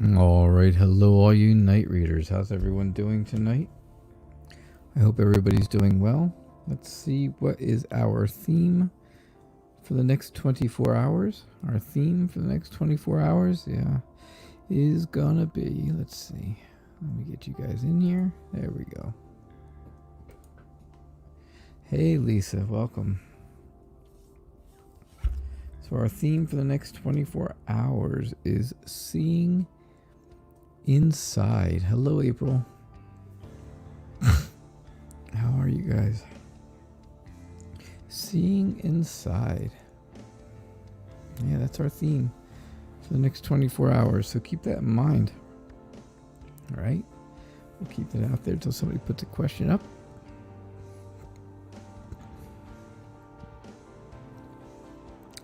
All right, hello all you night readers. How's everyone doing tonight? I hope everybody's doing well. Let's see, what is our theme for the next 24 hours? Our theme for the next 24 hours, is gonna be, let's see. Let me get you guys in here. There we go. Hey Lisa, welcome. So our theme for the next 24 hours is seeing inside. Hello, April. How are you guys? Seeing inside. Yeah, that's our theme for the next 24 hours. So keep that in mind. All right. We'll keep that out there until somebody puts a question up.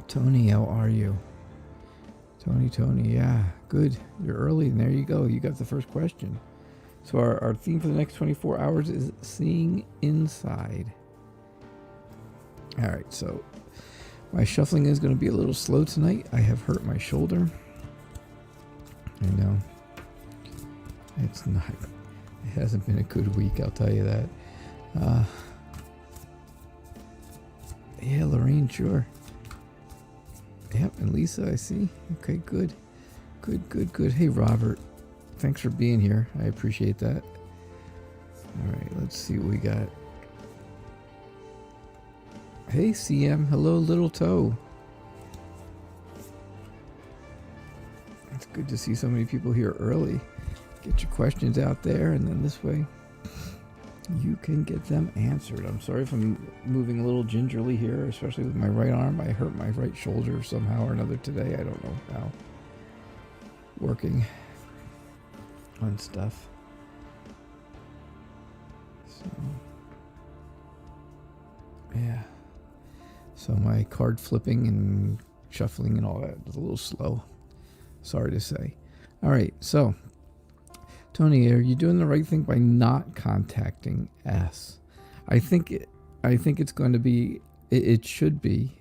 Tony, how are you? Tony, yeah, good. You're early, and there you go. You got the first question. So our theme for the next 24 hours is seeing inside. All right, so my shuffling is going to be a little slow tonight. I have hurt my shoulder. I know. It's not. It hasn't been a good week, I'll tell you that. Yeah, Lorraine, sure. Yep, and Lisa, I see. Okay, good. Good. Hey, Robert. Thanks for being here. I appreciate that. All right, let's see what we got. Hey, CM. Hello, Little Toe. It's good to see so many people here early. Get your questions out there, and then this way you can get them answered. I'm sorry if I'm moving a little gingerly here, especially with my right arm. I hurt my right shoulder somehow or another today. I don't know how. Working on stuff. So, yeah. So my card flipping and shuffling and all that is a little slow. Sorry to say. All right, so Tony, are you doing the right thing by not contacting S? I think it's going to be. It should be,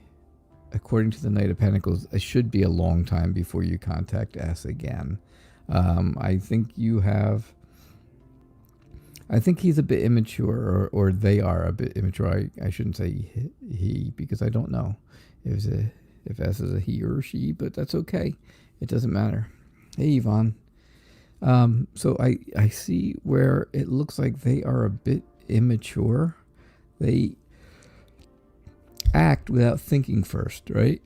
according to the Knight of Pentacles, it should be a long time before you contact S again. I think you have. I think he's a bit immature, or they are a bit immature. I shouldn't say he because I don't know if S is a he or she, but that's okay. It doesn't matter. Hey, Yvonne. So I see where it looks like they are a bit immature. They act without thinking first, right?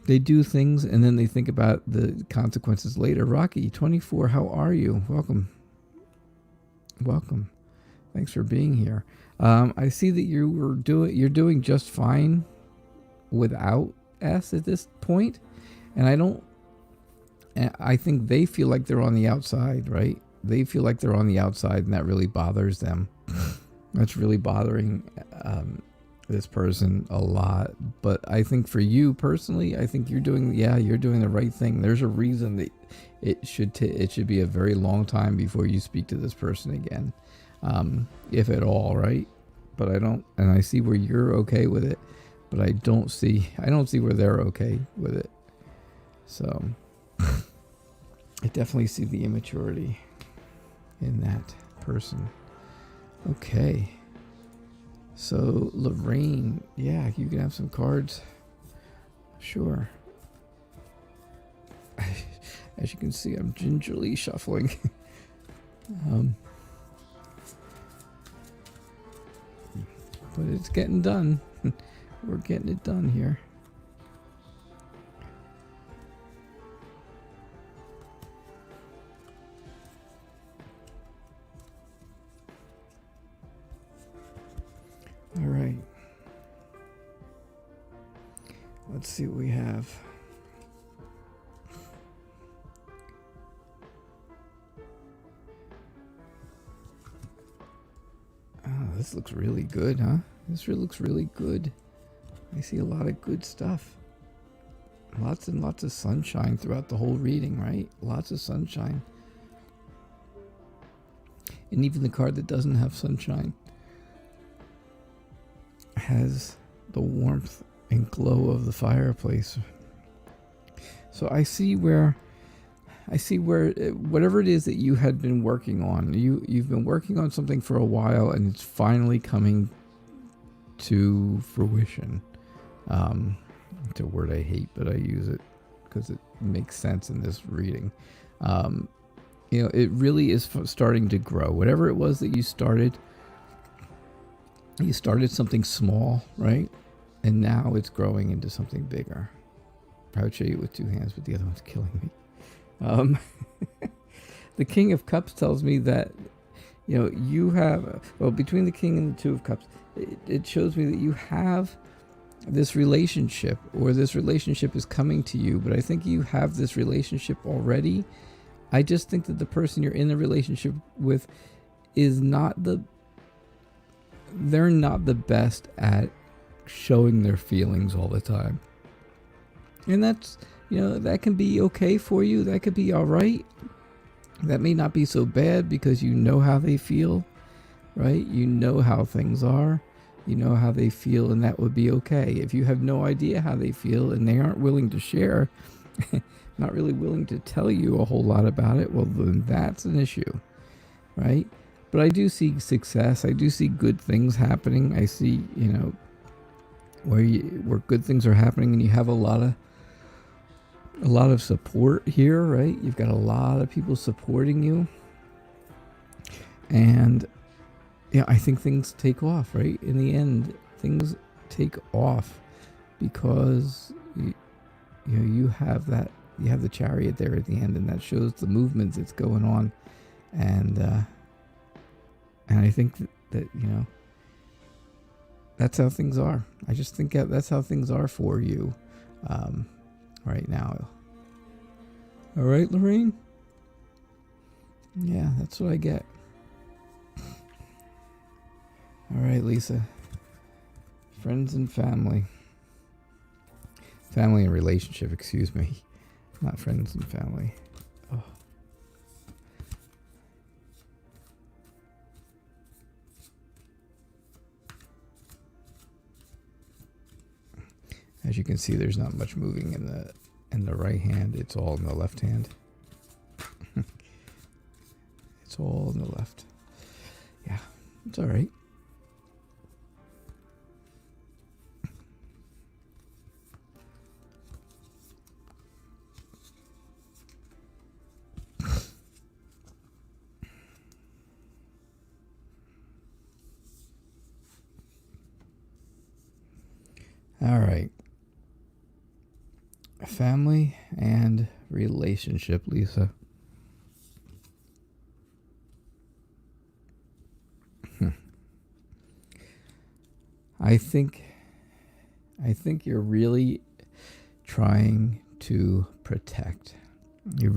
They do things and then they think about the consequences later. Rocky, 24, how are you? Welcome. Thanks for being here. I see that you're doing just fine without S at this point, and I think they feel like they're on the outside, right? They feel like they're on the outside, and that really bothers them. That's really bothering this person a lot. But I think for you personally, I think you're doing the right thing. There's a reason that it should be a very long time before you speak to this person again, if at all, right? But I see where you're okay with it, but I don't see where they're okay with it. So I definitely see the immaturity in that person. Okay. So Lorraine, yeah, you can have some cards. Sure. As you can see, I'm gingerly shuffling. But it's getting done. We're getting it done here. All right. Let's see what we have. Oh, this looks really good, huh? This really looks really good. I see a lot of good stuff. Lots and lots of sunshine throughout the whole reading, right? Lots of sunshine. And even the card that doesn't have sunshine has the warmth and glow of the fireplace. So I see where I see where whatever it is that you had been working on, you've been working on something for a while, and it's finally coming to fruition. It's a word I hate, but I use it because it makes sense in this reading. It really is starting to grow. Whatever it was that you started something small, right? And now it's growing into something bigger. I would show you with two hands, but the other one's killing me. The King of Cups tells me that, you have, between the King and the Two of Cups, it shows me that you have this relationship, or this relationship is coming to you, but I think you have this relationship already. I just think that the person you're in the relationship with is they're not the best at showing their feelings all the time. And that's, that can be okay for you. That could be all right. That may not be so bad because you know how they feel, right? You know how things are. You know how they feel, and that would be okay. If you have no idea how they feel and they aren't willing to share, not really willing to tell you a whole lot about it, well, then that's an issue, right? But I do see success. I do see good things happening. I see, where good things are happening, and you have a lot of support here, right? You've got a lot of people supporting you, and I think things take off, right? In the end, things take off because you have the Chariot there at the end, and that shows the movements that's going on, and I think that that's how things are. I just think that's how things are for you right now. All right, Lorraine? Yeah, that's what I get. All right, Lisa. Friends and family. Family and relationship, excuse me. Not friends and family. Oh. As you can see, there's not much moving in the right hand. It's all in the left hand. It's all in the left. Yeah, it's all right. All right. Family and relationship, Lisa. I think you're really trying to protect. You're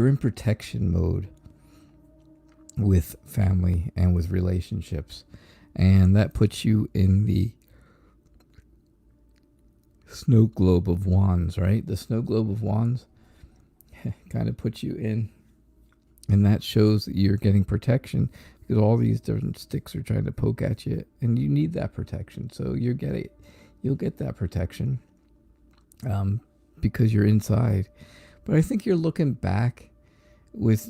in protection mode with family and with relationships. And that puts you in the snow globe of wands, right? The snow globe of wands kind of puts you in, and that shows that you're getting protection because all these different sticks are trying to poke at you, and you need that protection. So you'll get that protection because you're inside. But I think you're looking back with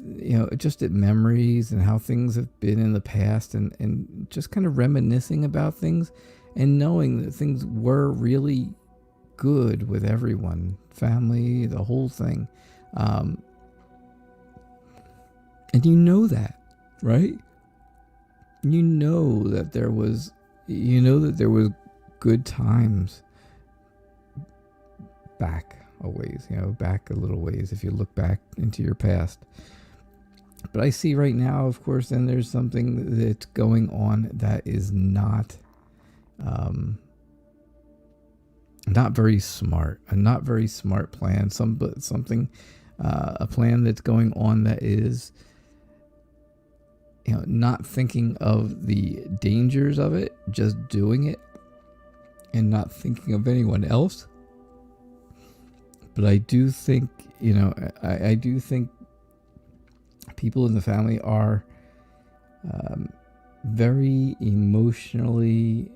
just at memories and how things have been in the past, and just kind of reminiscing about things and knowing that things were really good with everyone, family, the whole thing, and you know that, right? You know that there was good times back a ways, back a little ways if you look back into your past. But I see right now, of course, then there's something that's going on that is not very smart, a not very smart plan. A plan that's going on that is, not thinking of the dangers of it, just doing it, and not thinking of anyone else. But I do think, I do think people in the family are very emotionally,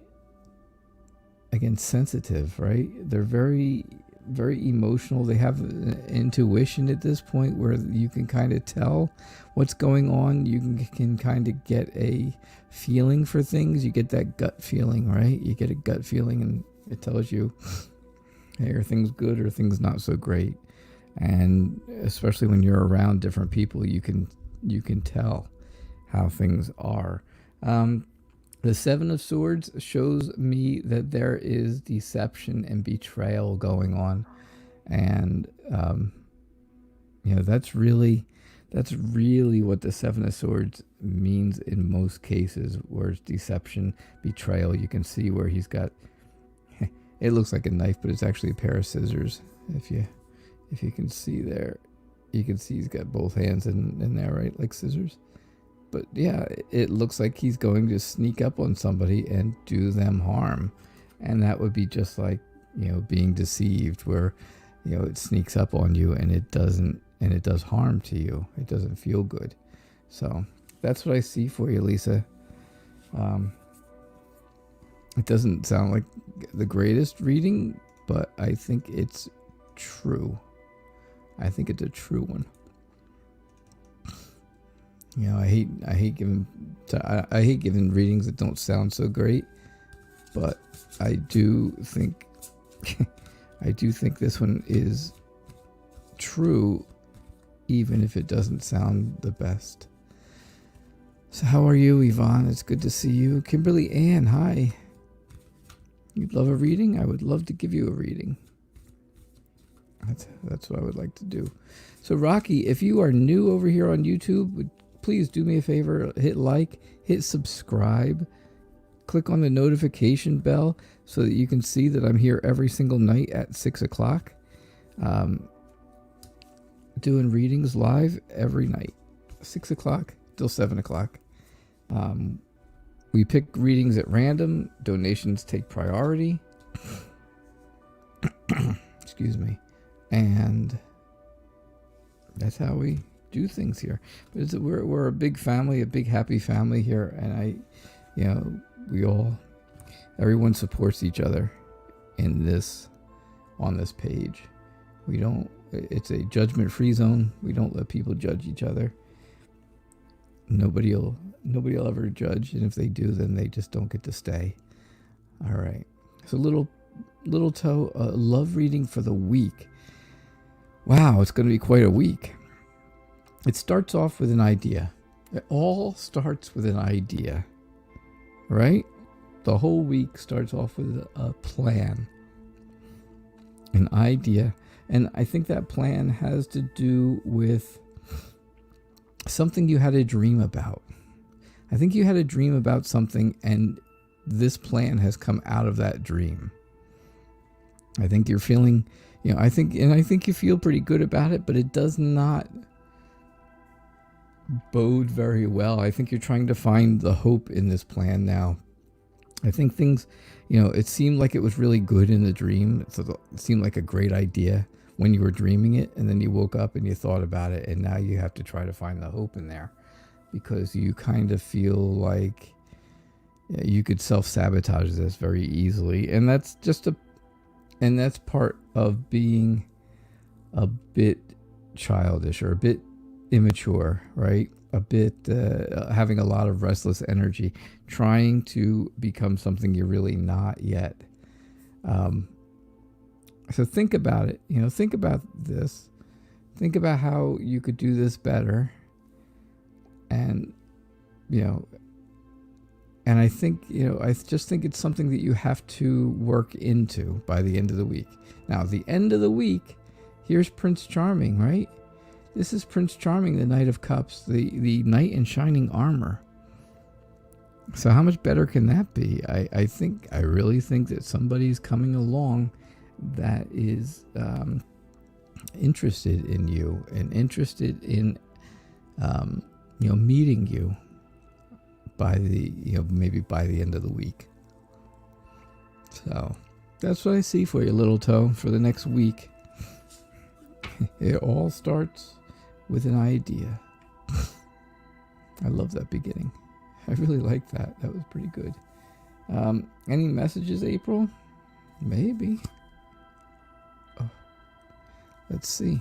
again, sensitive, right? They're very very emotional. They have intuition at this point where you can kind of tell what's going on. You can kind of get a feeling for things. You get that gut feeling, right? You get a gut feeling and it tells you, hey, are things good or things not so great? And especially when you're around different people, you can tell how things are. The Seven of Swords shows me that there is deception and betrayal going on. And, that's really what the Seven of Swords means in most cases, where it's deception, betrayal. You can see where he's got, it looks like a knife, but it's actually a pair of scissors. If you can see there, you can see he's got both hands in there, right? Like scissors. But yeah, it looks like he's going to sneak up on somebody and do them harm. And that would be just like, being deceived, where, it sneaks up on you and it does harm to you. It doesn't feel good. So that's what I see for you, Lisa. It doesn't sound like the greatest reading, but I think it's true. I think it's a true one. I hate giving readings that don't sound so great, but I do think this one is true, even if it doesn't sound the best. So how are you, Yvonne? It's good to see you. Kimberly Ann, hi. You'd love a reading? I would love to give you a reading. That's what I would like to do. So Rocky, if you are new over here on YouTube, please do me a favor, hit like, hit subscribe, click on the notification bell so that you can see that I'm here every single night at 6 o'clock. Doing readings live every night, 6 o'clock till 7 o'clock. We pick readings at random. Donations take priority. Excuse me. And that's how we do things here. But we're a big family, a big happy family here, and everyone supports each other on this page. It's a judgment-free zone. We don't let people judge each other. Nobody'll ever judge, and if they do, then they just don't get to stay. All right. So little toe, love reading for the week. Wow, it's going to be quite a week. It starts off with an idea. It all starts with an idea, right? The whole week starts off with a plan, an idea. And I think that plan has to do with something you had a dream about. I think you had a dream about something, and this plan has come out of that dream. I think you're feeling, I think you feel pretty good about it, but it does not bode very well. I think you're trying to find the hope in this plan now. I think things, it seemed like it was really good in the dream. So it seemed like a great idea when you were dreaming it, and then you woke up and you thought about it, and now you have to try to find the hope in there, because you kind of feel like you could self-sabotage this very easily. And that's that's part of being a bit childish or a bit immature, right? A bit having a lot of restless energy, trying to become something you're really not yet. So think about it. Think about this. Think about how you could do this better. And, and I think, I just think it's something that you have to work into by the end of the week. Now, the end of the week, here's Prince Charming, right? This is Prince Charming, the Knight of Cups, the knight in shining armor. So how much better can that be? I really think that somebody's coming along that is interested in you and interested in, meeting you by maybe by the end of the week. So that's what I see for you, little toe, for the next week. It all starts with an idea. I love that beginning. I really like that. That was pretty good. Any messages, April? Maybe. Oh. Let's see.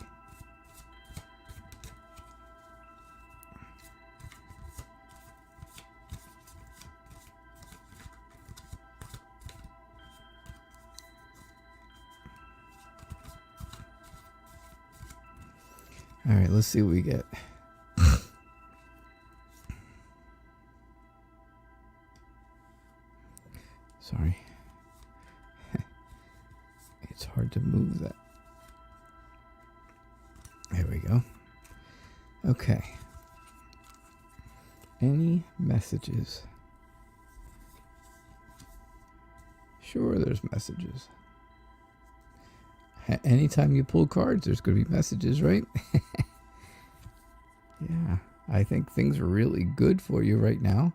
All right, let's see what we get. Sorry. It's hard to move that. There we go. Okay. Any messages? Sure, there's messages. Anytime you pull cards, there's going to be messages, right? Yeah, I think things are really good for you right now.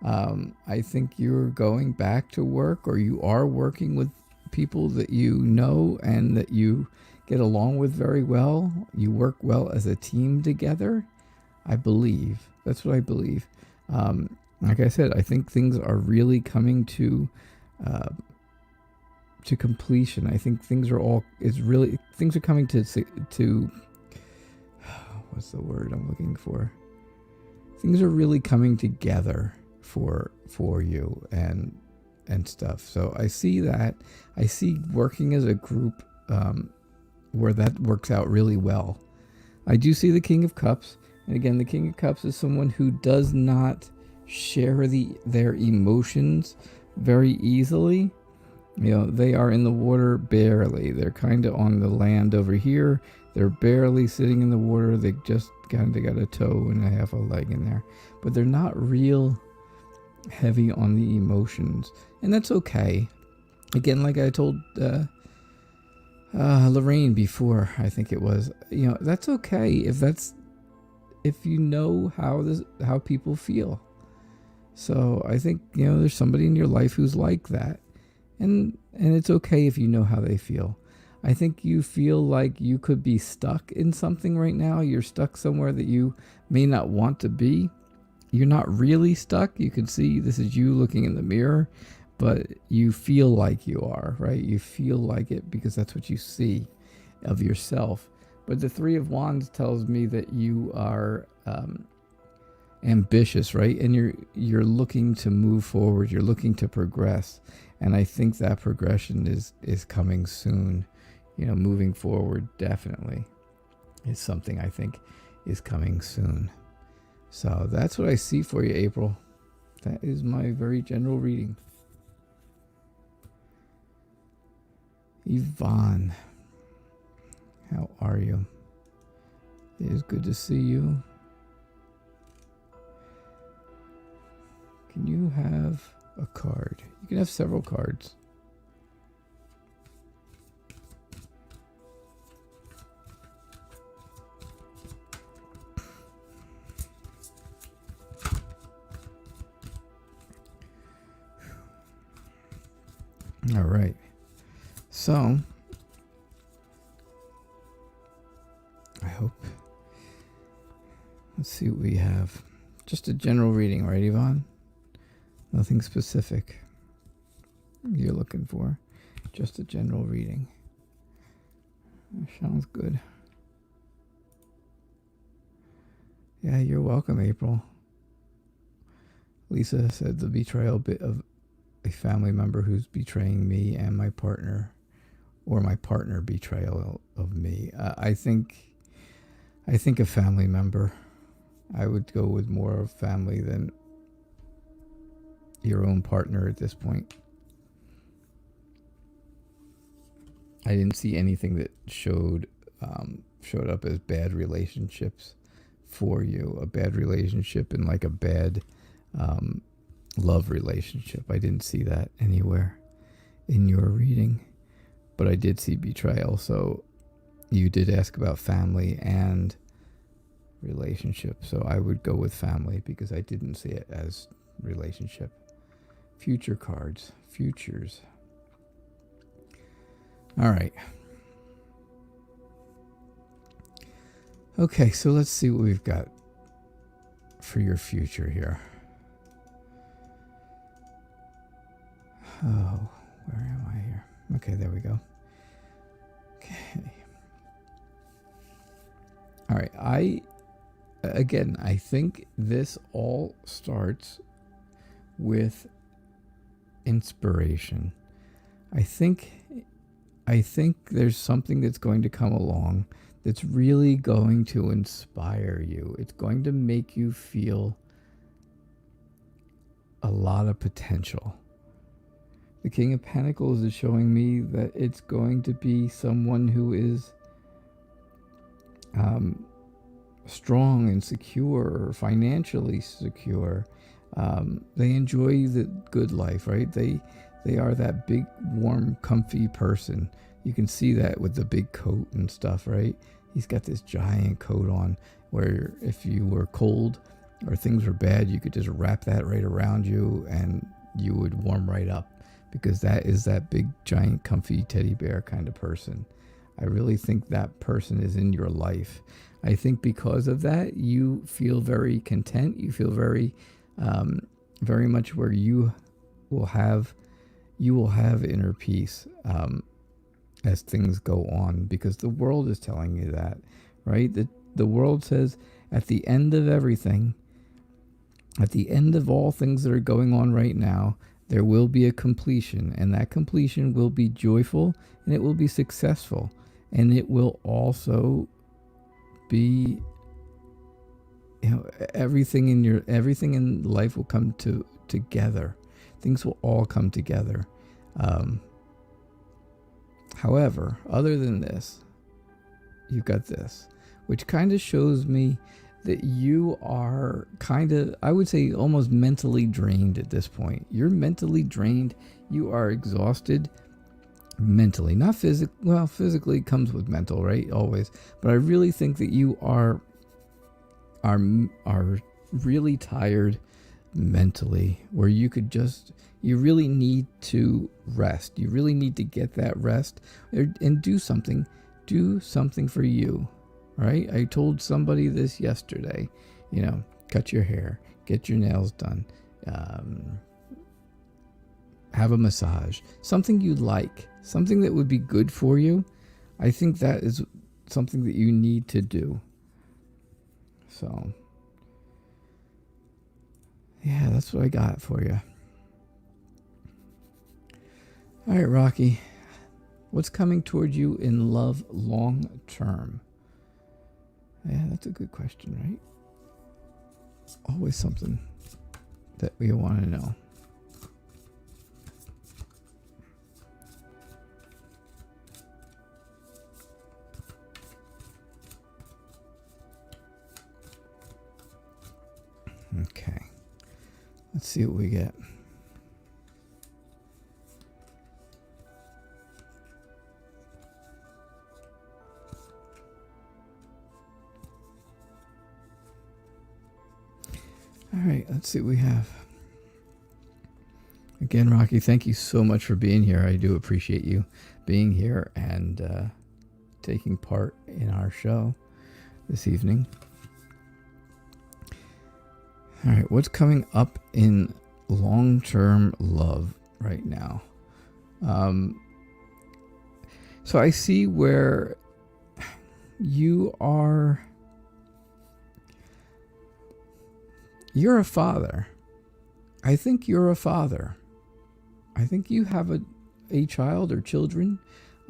I think you're going back to work, or you are working with people that you know and that you get along with very well. You work well as a team together, I believe. That's what I believe. Like I said, I think things are really coming to completion. I think things are coming to what's the word I'm looking for? Things are really coming together for you and stuff. So I see that. I see working as a group where that works out really well. I do see the King of Cups. And again, the King of Cups is someone who does not share their emotions very easily. You know, they are in the water barely. They're kind of on the land over here. They're barely sitting in the water. They just kind of got a toe and a half a leg in there. But they're not real heavy on the emotions. And that's okay. Again, like I told Lorraine before, I think it was, you know, that's okay if you know how people feel. So I think, you know, there's somebody in your life who's like that. And it's okay if you know how they feel. I think you feel like you could be stuck in something right now. You're stuck somewhere that you may not want to be. You're not really stuck. You can see this is you looking in the mirror, but you feel like you are, right? You feel like it because that's what you see of yourself. But the Three of Wands tells me that you are ambitious, right? And you're looking to move forward. You're looking to progress. And I think that progression is coming soon. You know, moving forward definitely is something I think is coming soon. So that's what I see for you, April. That is my very general reading. Yvonne, how are you? It is good to see you. Can you have a card? You can have several cards. All right. So, I hope. Let's see what we have. Just a general reading, right, Yvonne? Nothing specific you're looking for. Just a general reading. Sounds good. Yeah, you're welcome, April. Lisa said the betrayal bit of a family member who's betraying me and my partner, or my partner betrayal of me. I think a family member. I would go with more of family than your own partner at this point. I didn't see anything that showed up as bad relationships for you. A bad relationship and like a bad love relationship. I didn't see that anywhere in your reading, but I did see betrayal. So you did ask about family and relationship. So I would go with family because I didn't see it as relationship. Future cards. Futures. All right. Okay, so let's see what we've got for your future here. Oh, where am I here? Okay, there we go. Okay. I think this all starts with inspiration. I think there's something that's going to come along that's really going to inspire you. It's going to make you feel a lot of potential. The King of Pentacles is showing me that it's going to be someone who is strong and secure, financially secure. They enjoy the good life, right? They are that big, warm, comfy person. You can see that with the big coat and stuff, right? He's got this giant coat on where if you were cold or things were bad, you could just wrap that right around you and you would warm right up, because that is that big, giant, comfy teddy bear kind of person. I really think that person is in your life. I think because of that, you feel very content. You feel very, very much where you will have inner peace as things go on, because the world is telling you that, right? The world says at the end of everything, at the end of all things that are going on right now, there will be a completion, and that completion will be joyful, and it will be successful, and it will also be, everything in life will come together. Things will all come together. However, other than this, you've got this, which kind of shows me that you are kind of, I would say, almost mentally drained at this point. You're mentally drained. You are exhausted mentally, not physically. Well, physically comes with mental, right? Always. But I really think that you are really tired mentally, where you really need to rest. You really need to get that rest and do something for you, right? I told somebody this yesterday, cut your hair, get your nails done, have a massage, something you like, something that would be good for you. I think that is something that you need to do. So, yeah, that's what I got for you. All right, Rocky. What's coming toward you in love long term? Yeah, that's a good question, right? Always something that we want to know. Okay. Let's see what we get. All right, let's see what we have. Again, Rocky, thank you so much for being here. I do appreciate you being here and taking part in our show this evening. All right, what's coming up in long-term love right now? So I see where you're a father. I think you're a father. I think you have a child or children.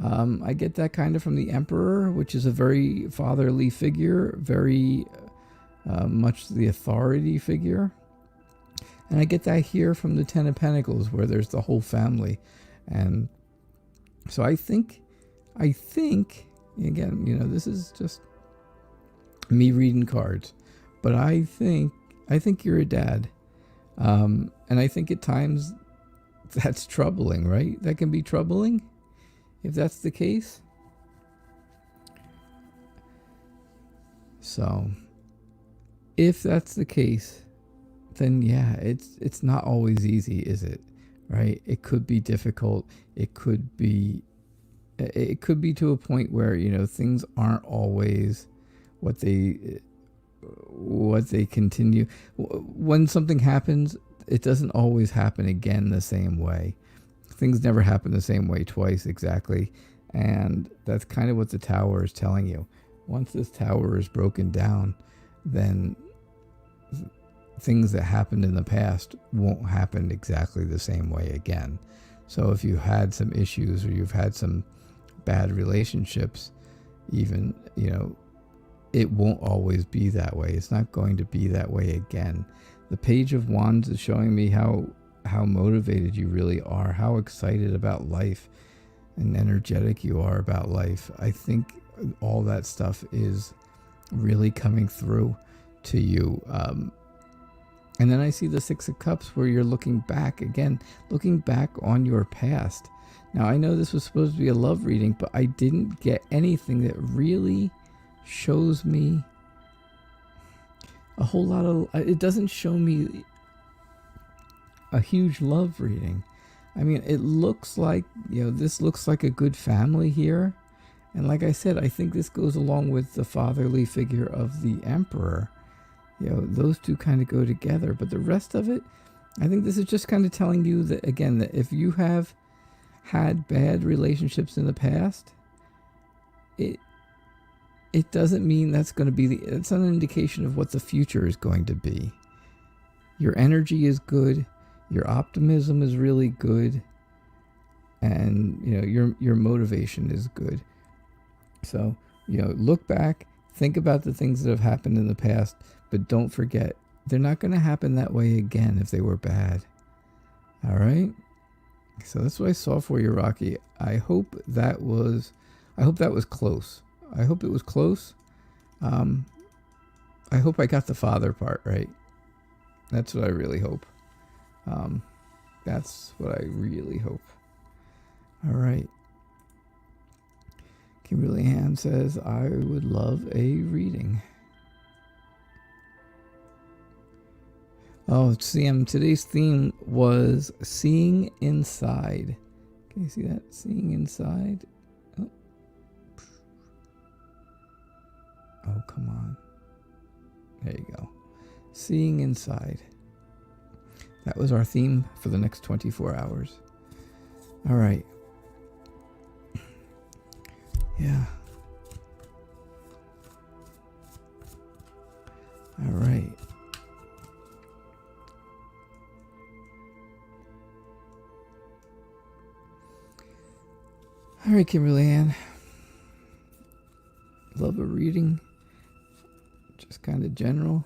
I get that kind of from the Emperor, which is a very fatherly figure, very much the authority figure. And I get that here from the Ten of Pentacles, where there's the whole family. And so I think, again, this is just me reading cards, but I think you're a dad. And I think at times that's troubling, right? That can be troubling if that's the case. So if that's the case, then yeah, it's not always easy, is it? Right? It could be difficult. It could be to a point where, things aren't always what they continue. When something happens, it doesn't always happen again the same way. Things never happen the same way twice exactly. And that's kind of what the Tower is telling you. Once this tower is broken down, then things that happened in the past won't happen exactly the same way again. So if you had some issues or you've had some bad relationships, even, it won't always be that way. It's not going to be that way again. The Page of Wands is showing me how motivated you really are, how excited about life and energetic you are about life. I think all that stuff is really coming through to you. And then I see the Six of Cups where you're looking back on your past. Now, I know this was supposed to be a love reading, but I didn't get anything that really shows me a whole lot of... It doesn't show me a huge love reading. I mean, it looks like, this looks like a good family here. And like I said, I think this goes along with the fatherly figure of the Emperor. Those two kind of go together. But the rest of it, I think this is just kind of telling you that, again, that if you have had bad relationships in the past, it doesn't mean that's going to be it's not an indication of what the future is going to be. Your energy is good. Your optimism is really good. And, your motivation is good. So, look back, think about the things that have happened in the past, but don't forget, they're not going to happen that way again if they were bad. All right? So that's what I saw for you, Rocky. I hope that was close. I hope it was close. I hope I got the father part right. That's what I really hope. That's what I really hope. All right. Kimberly Ann says, I would love a reading. Oh, CM, today's theme was seeing inside. Can you see that? Seeing inside. Oh, come on. There you go. Seeing inside. That was our theme for the next 24 hours. All right. Yeah. All right. All right, Kimberly Ann. Love a reading. Just kind of general.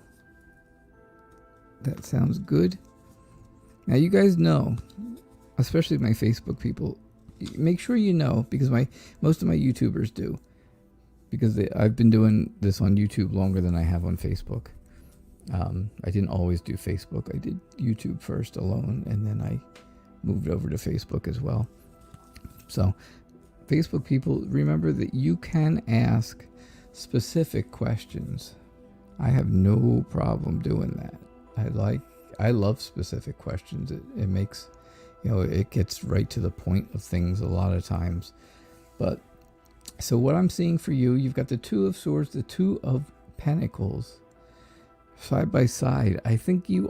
That sounds good. Now, you guys know, especially my Facebook people, make sure you know, because most of my YouTubers do, because I've been doing this on YouTube longer than I have on Facebook. I didn't always do Facebook. I did YouTube first alone, and then I moved over to Facebook as well. So, Facebook people, remember that you can ask specific questions. I have no problem doing that. I love specific questions. It makes... it gets right to the point of things a lot of times. But, so what I'm seeing for you, you've got the Two of Swords, the Two of Pentacles, side by side. I think you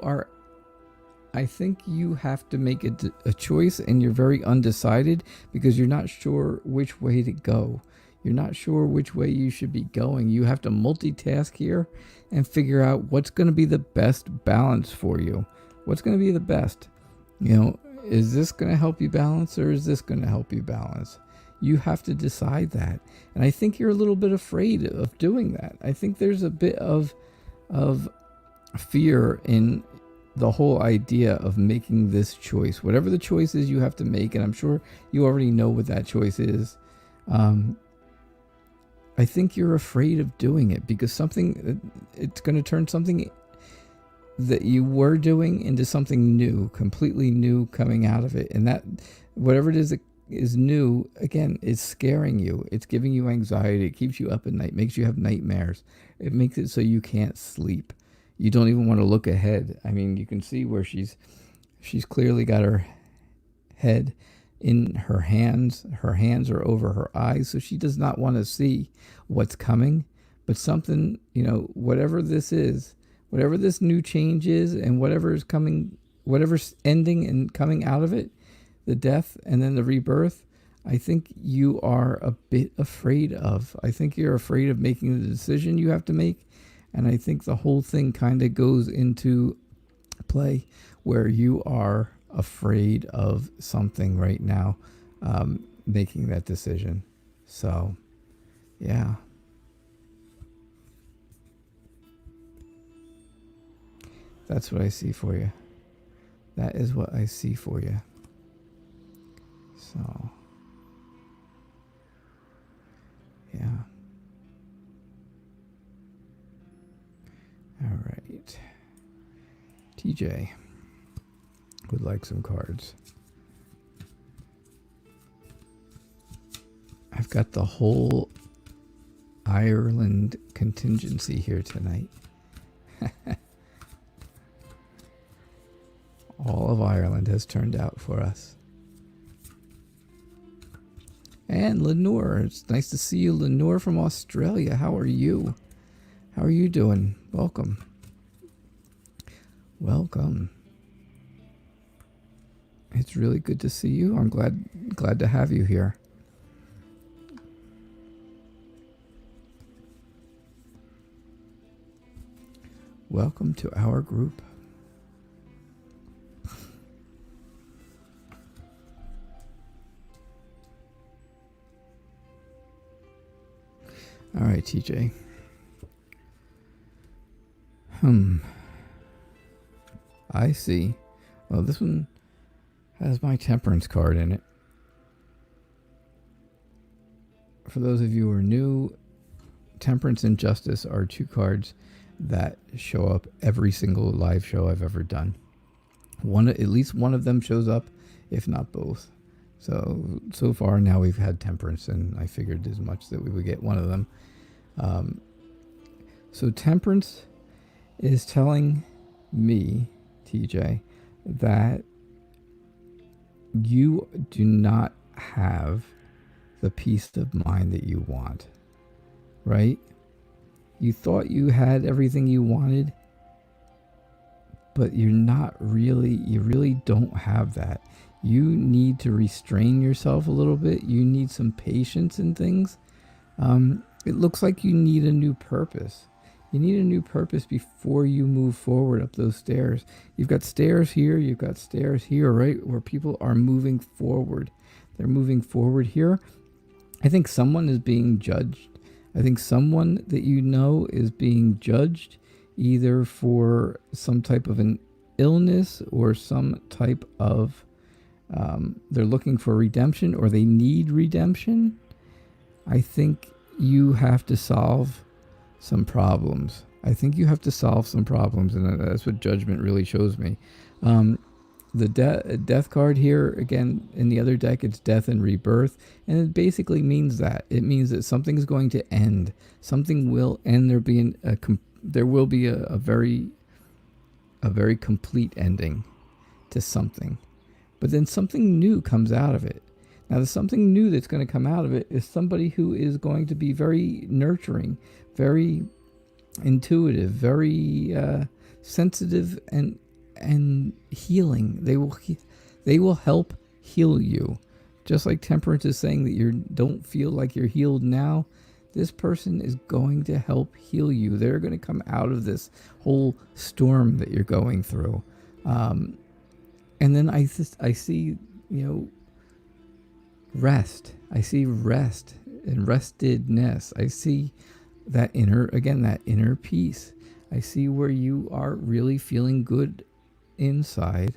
have to make a choice, and you're very undecided because you're not sure which way to go. You're not sure which way you should be going. You have to multitask here and figure out what's going to be the best balance for you. What's going to be the best? Is this going to help you balance, or is this going to help you balance? You have to decide that. And I think you're a little bit afraid of doing that. I think there's a bit of fear in the whole idea of making this choice. Whatever the choice is you have to make, and I'm sure you already know what that choice is. I think you're afraid of doing it because it's going to turn something that you were doing into something new, completely new coming out of it. And that, whatever it is that is new, again, is scaring you. It's giving you anxiety. It keeps you up at night, makes you have nightmares. It makes it so you can't sleep. You don't even want to look ahead. I mean, you can see where she's clearly got her head in her hands. Her hands are over her eyes, so she does not want to see what's coming. But something, whatever this is, whatever this new change is, and whatever is coming, whatever's ending and coming out of it, the death and then the rebirth, I think you are a bit afraid of. I think you're afraid of making the decision you have to make. And I think the whole thing kind of goes into play where you are afraid of something right now, making that decision. So, yeah. That's what I see for you. That is what I see for you. So, yeah. All right. TJ would like some cards. I've got the whole Ireland contingency here tonight. All of Ireland has turned out for us. And Lenore, it's nice to see you, Lenore from Australia. How are you? How are you doing? Welcome. Welcome. It's really good to see you. I'm glad to have you here. Welcome to our group. All right, TJ. I see. Well, this one has my temperance card in it. For those of you who are new, temperance and justice are two cards that show up every single live show I've ever done. At least one of them shows up, if not both. So far now we've had temperance, and I figured as much that we would get one of them. So temperance is telling me, TJ, that you do not have the peace of mind that you want, right? You thought you had everything you wanted, but you really don't have that. You need to restrain yourself a little bit. You need some patience in things. It looks like you need a new purpose. You need a new purpose before you move forward up those stairs. You've got stairs here, you've got stairs here, right? Where people are moving forward. They're moving forward here. I think someone is being judged. I think someone that you know is being judged either for some type of an illness or some type of, they're looking for redemption or they need redemption. I think you have to solve some problems. I think you have to solve some problems, and that's what judgment really shows me. The death card here, again, in the other deck, it's death and rebirth, and it basically means that. It means that something's going to end. Something will end. There will be a very complete ending to something. But then something new comes out of it. Now, the something new that's going to come out of it is somebody who is going to be very nurturing, very intuitive, very sensitive and healing. They will help heal you. Just like temperance is saying that you don't feel like you're healed now, this person is going to help heal you. They're going to come out of this whole storm that you're going through. And then I see, rest. I see rest and restedness. I see that inner peace. I see where you are really feeling good inside.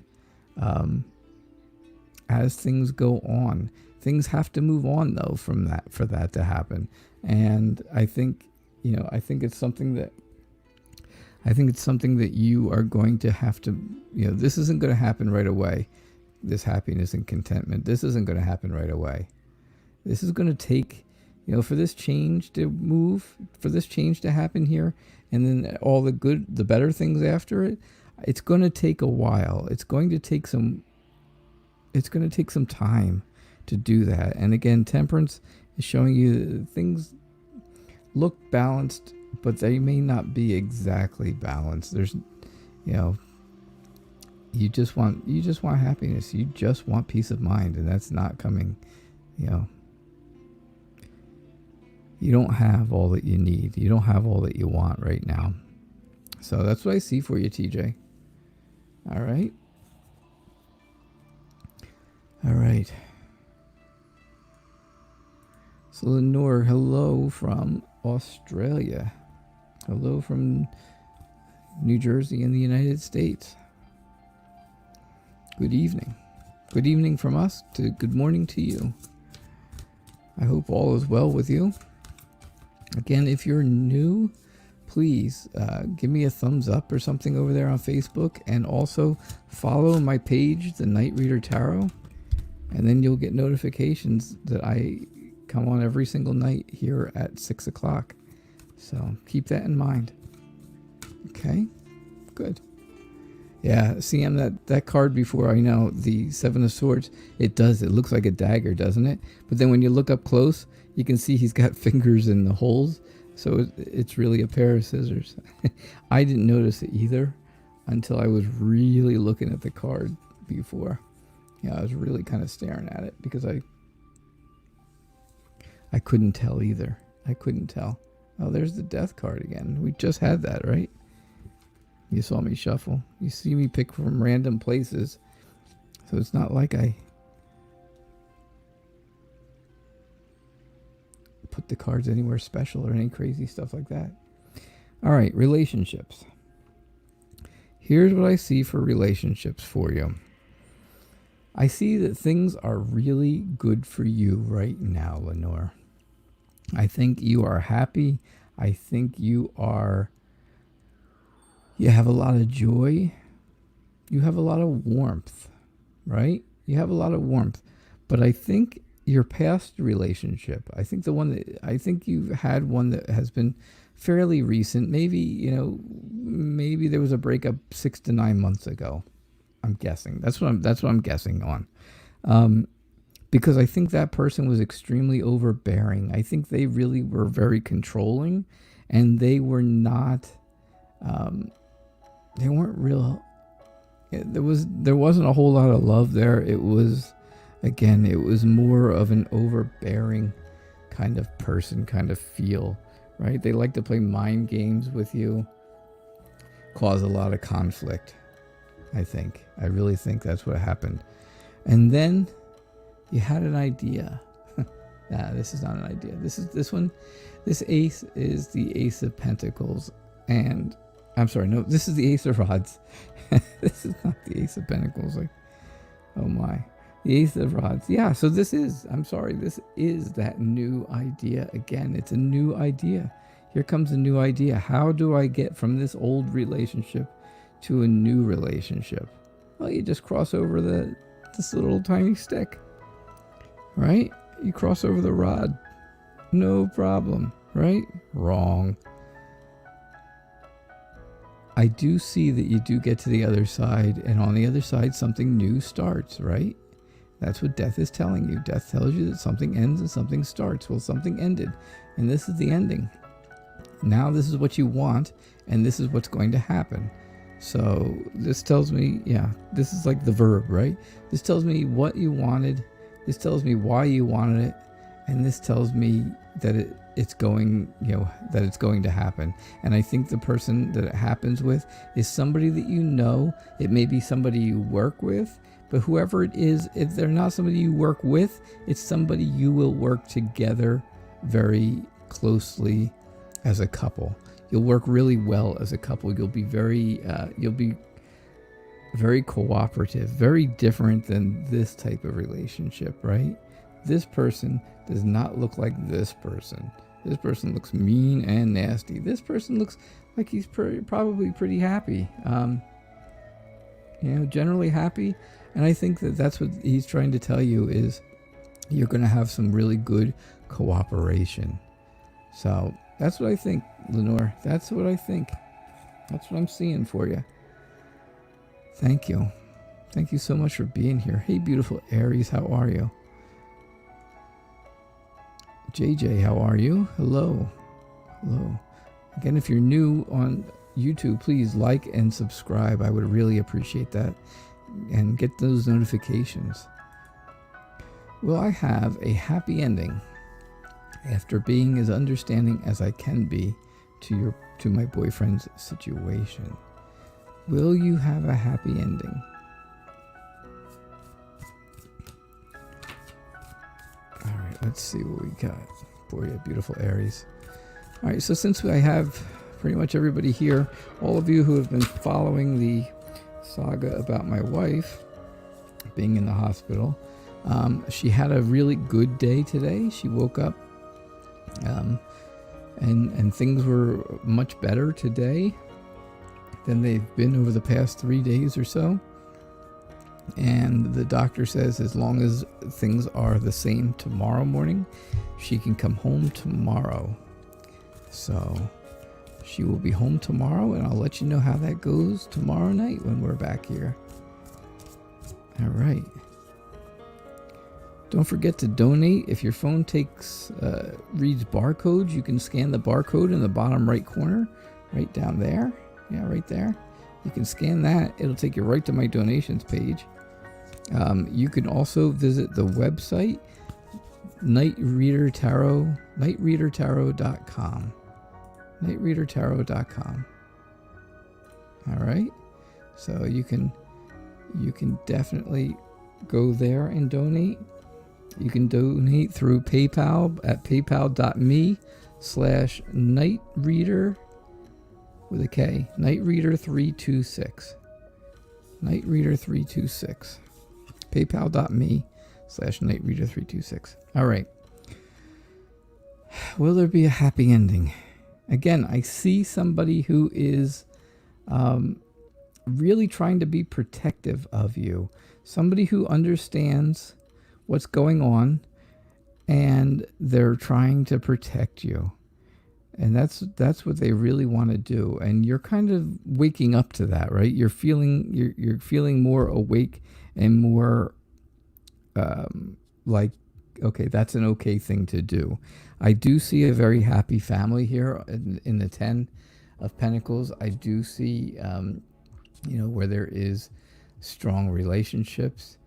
As things go on, things have to move on though for that to happen. And I think it's something that you are going to have to, this isn't going to happen right away. This happiness and contentment, this isn't going to happen right away. This is going to take, for this change to move, for this change to happen here, and then all the better things after it, it's going to take a while. It's going to take some time to do that. And again, temperance is showing you things look balanced, but they may not be exactly balanced. There's, you just want happiness. You just want peace of mind, and that's not coming you know, you don't have all that you need. You don't have all that you want right now. So that's what I see for you, TJ. All right. All right. So Lenore, hello from Australia. Hello from New Jersey in the United States. Good evening. Good evening from us to good morning to you. I hope all is well with you. Again, if you're new, please give me a thumbs up or something over there on Facebook, and also follow my page, The Night Reader Tarot, and then you'll get notifications that I come on every single night here at 6 o'clock. So keep that in mind. Okay, good. Yeah, CM, that card before, I know, the Seven of Swords, it looks like a dagger, doesn't it? But then when you look up close, you can see he's got fingers in the holes. So it's really a pair of scissors. I didn't notice it either until I was really looking at the card before. Yeah, I was really kind of staring at it because I couldn't tell either. I couldn't tell. Oh, there's the death card again. We just had that, right? You saw me shuffle. You see me pick from random places. So it's not like I put the cards anywhere special or any crazy stuff like that. All right, relationships. Here's what I see for relationships for you. I see that things are really good for you right now, Lenore. I think you are happy. I think you have a lot of joy. You have a lot of warmth, right? You have a lot of warmth. But I think your past relationship, I think you've had one that has been fairly recent. Maybe there was a breakup 6 to 9 months ago. I'm guessing. That's what I'm guessing on. Because I think that person was extremely overbearing. I think they really were very controlling, and they were not, they weren't real. There wasn't a whole lot of love there. It was more of an overbearing kind of person, kind of feel, right? They like to play mind games with you, cause a lot of conflict. I really think that's what happened. And then you had an idea. Nah, this is not an idea. This ace is the Ace of Pentacles. And I'm sorry, no, this is the Ace of Rods. This is not the Ace of Pentacles. Oh my. The Ace of Rods. Yeah, so this is that new idea. Again, it's a new idea. Here comes a new idea. How do I get from this old relationship to a new relationship? Well, you just cross over this little tiny stick, right? You cross over the rod. No problem, right? Wrong. I do see that you do get to the other side, and on the other side, something new starts, right? That's what death is telling you. Death tells you that something ends and something starts. Well, something ended, and this is the ending. Now this is what you want, and this is what's going to happen. So this tells me, this is like the verb, right? This tells me what you wanted. This tells me why you wanted it, and this tells me that it's going to happen. And I think the person that it happens with is somebody that you know. It may be somebody you work with, but whoever it is, if they're not somebody you work with, it's somebody you will work together very closely as a couple. You'll work really well as a couple. You'll be very cooperative, very different than this type of relationship, right? This person does not look like this person. This person looks mean and nasty. This person looks like he's probably pretty happy. Generally happy. And I think that's what he's trying to tell you is you're going to have some really good cooperation. So that's what I think, Lenore. That's what I think. That's what I'm seeing for you. Thank you. Thank you so much for being here. Hey, beautiful Aries, how are you? JJ, how are you? Hello. Hello. Again, if you're new on YouTube, please like and subscribe. I would really appreciate that. And get those notifications. Will I have a happy ending after being as understanding as I can be to my boyfriend's situation? Will you have a happy ending? All right, let's see what we got for you, beautiful Aries. All right, so since I have pretty much everybody here, all of you who have been following the saga about my wife being in the hospital, she had a really good day today. She woke up and things were much better today than they've been over the past 3 days or so. And the doctor says as long as things are the same tomorrow morning, she can come home tomorrow. So she will be home tomorrow, and I'll let you know how that goes tomorrow night when we're back here. All right. Don't forget to donate. If your phone reads barcodes, you can scan the barcode in the bottom right corner, right down there. Yeah, right there. You can scan that. It'll take you right to my donations page. You can also visit the website, nightreadertarot.com. nightreadertarot.com. All right. So you can definitely go there and donate. You can donate through PayPal at paypal.me/nightreader with a K. Nightreader326. Nightreader326. PayPal.me/nightreader326. All right. Will there be a happy ending? Again, I see somebody who is really trying to be protective of you. Somebody who understands what's going on, and they're trying to protect you. And that's what they really want to do. And you're kind of waking up to that, right? You're feeling more awake and more like, okay, that's an okay thing to do. I do see a very happy family here in the 10 of Pentacles. I do see, where there is strong relationships,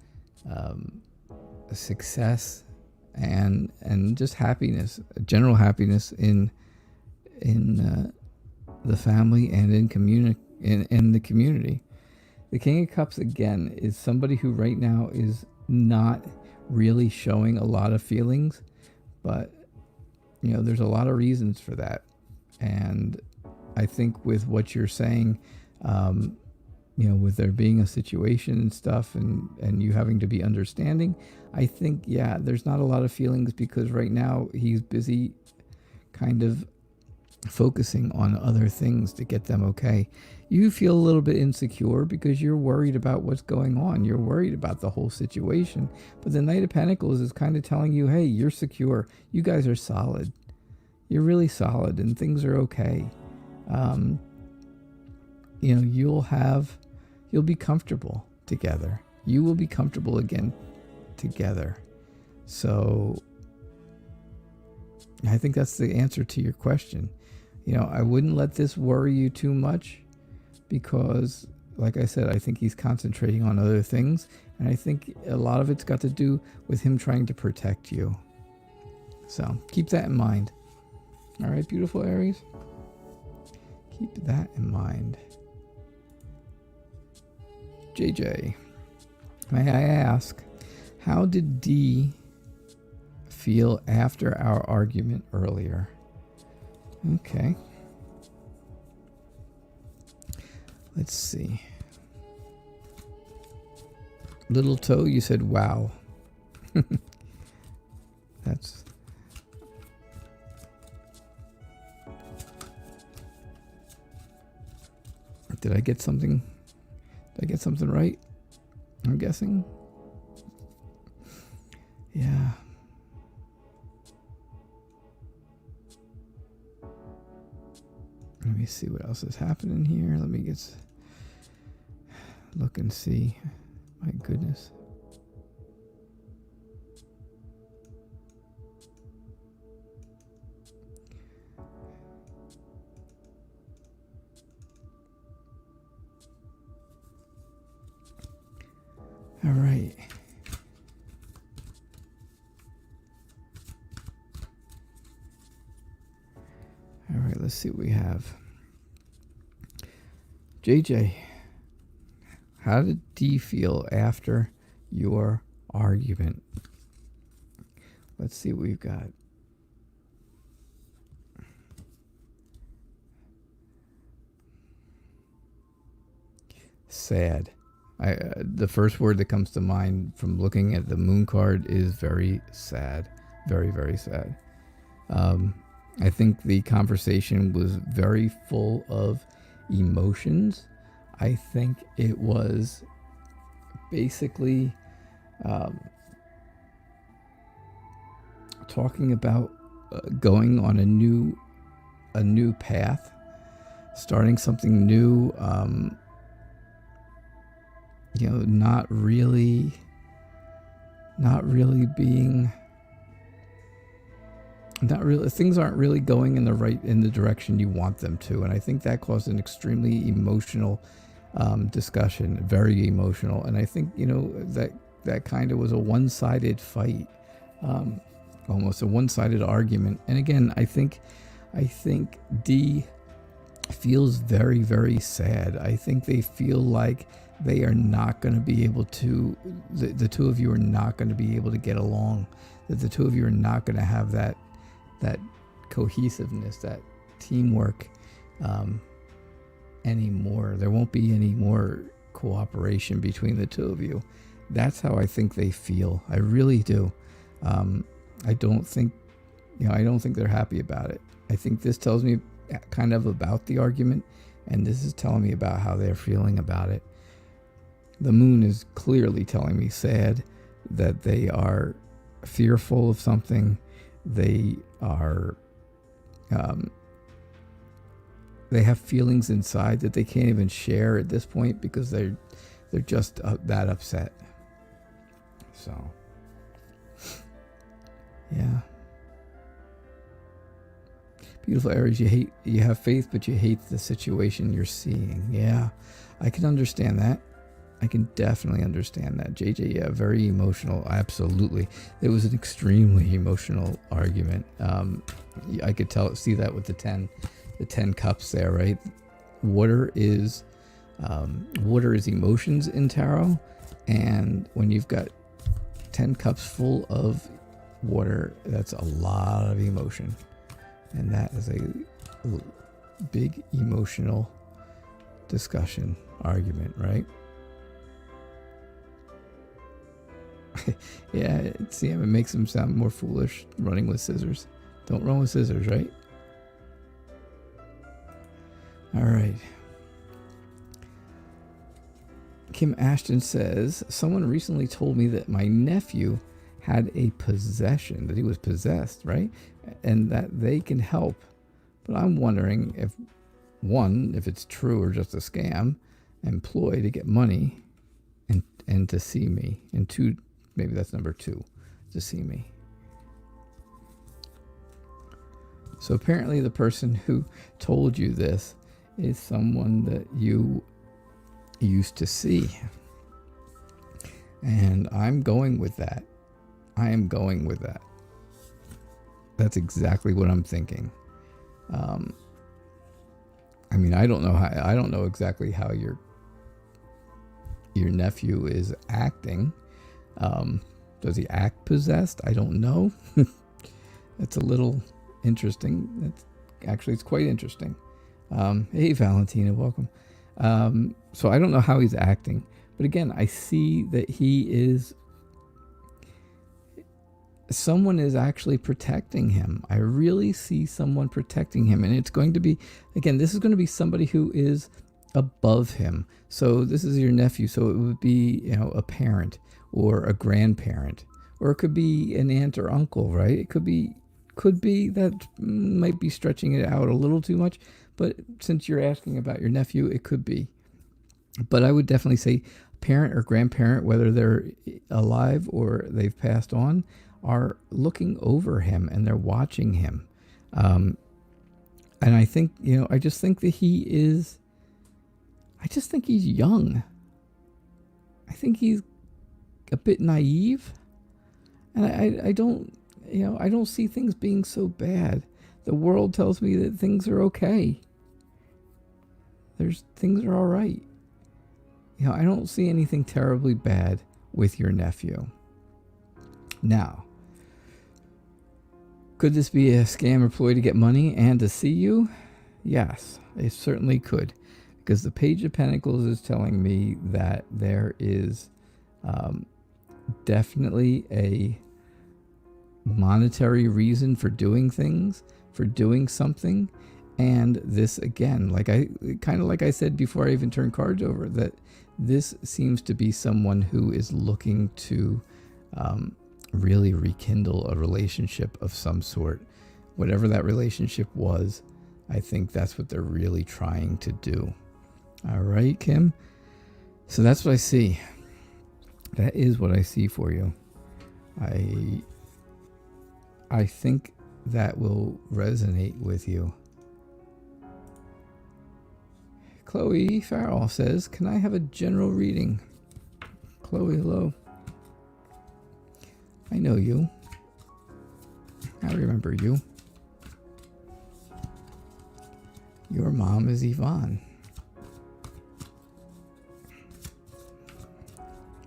success, and just happiness, general happiness in the family and in the community. The King of Cups again is somebody who right now is not really showing a lot of feelings, but there's a lot of reasons for that. And I think with what you're saying, with there being a situation and stuff, and you having to be understanding, I think, yeah, there's not a lot of feelings because right now he's busy kind of focusing on other things to get them okay. You feel a little bit insecure because you're worried about what's going on. You're worried about the whole situation. But the Knight of Pentacles is kind of telling you, hey, you're secure. You guys are solid. You're really solid and things are okay. You'll be comfortable together. You will be comfortable again together. So I think that's the answer to your question. I wouldn't let this worry you too much because, like I said, I think he's concentrating on other things. And I think a lot of it's got to do with him trying to protect you. So keep that in mind. All right, beautiful Aries. Keep that in mind. JJ, may I ask, how did Dee feel after our argument earlier? Okay. Let's see. Little Toe, you said wow. That's... Did I get something right? I'm guessing. Yeah. Let me see what else is happening here. Let me look and see. My goodness. All right. All right, let's see what we have. JJ, how did Dee feel after your argument? Let's see what we've got. Sad. The first word that comes to mind from looking at the moon card is very sad. Very, very sad. I think the conversation was very full of emotions. I think it was basically talking about going on a new path, starting something new. Not really being. Things aren't really going in the direction you want them to, and I think that caused an extremely emotional discussion, very emotional. And I think that kind of was a one-sided fight, almost a one-sided argument. And again, I think Dee feels very, very sad. I think they feel like they are not going to be able to. The two of you are not going to be able to get along. That the two of you are not going to have that cohesiveness, that teamwork anymore. There won't be any more cooperation between the two of you. That's how I think they feel. I really do. I don't think they're happy about it. I think this tells me kind of about the argument, and this is telling me about how they're feeling about it. The moon is clearly telling me sad, that they are fearful of something. They are, they have feelings inside that they can't even share at this point because they're just that upset. So, yeah. Beautiful Aries, you have faith, but you hate the situation you're seeing. Yeah, I can understand that. I can definitely understand that. JJ, yeah, very emotional. Absolutely. It was an extremely emotional argument. I could see that with the 10 cups there, right? Water is emotions in tarot. And when you've got 10 cups full of water, that's a lot of emotion. And that is a big emotional discussion, argument, right? Yeah, see, it makes him sound more foolish running with scissors. Don't run with scissors, right? All right. Kim Ashton says, someone recently told me that my nephew had a possession, that he was possessed, right? And that they can help. But I'm wondering if it's true or just a scam, employ to get money and to see me. And two, maybe that's number 2, to see me. So apparently the person who told you this is someone that you used to see. And I'm going with that. I am going with that. That's exactly what I'm thinking. I mean, I don't know exactly how your nephew is acting. Does he act possessed? I don't know. That's a little interesting. It's quite interesting. Hey, Valentina, welcome. So I don't know how he's acting, but again, I see that someone is actually protecting him. I really see someone protecting him, and it's going to be, again, this is going to be somebody who is above him. So this is your nephew, so it would be, a parent or a grandparent, or it could be an aunt or uncle, right? It could be that might be stretching it out a little too much, but since you're asking about your nephew, it could be. But I would definitely say parent or grandparent, whether they're alive or they've passed on, are looking over him and they're watching him. And I think, I just think that he's young. I think he's a bit naive. And I don't see things being so bad. The world tells me that things are okay. Things are all right. I don't see anything terribly bad with your nephew. Now, could this be a scam or ploy to get money and to see you? Yes, it certainly could. Because the Page of Pentacles is telling me that there is definitely a monetary reason for doing things, for doing something. And this, again, like I said before I even turned cards over, that this seems to be someone who is looking to really rekindle a relationship of some sort. Whatever that relationship was, I think that's what they're really trying to do. All right, Kim? So that's what I see. That is what I see for you. I think that will resonate with you. Chloe Farrell says, can I have a general reading? Chloe, hello. I know you. I remember you. Your mom is Yvonne.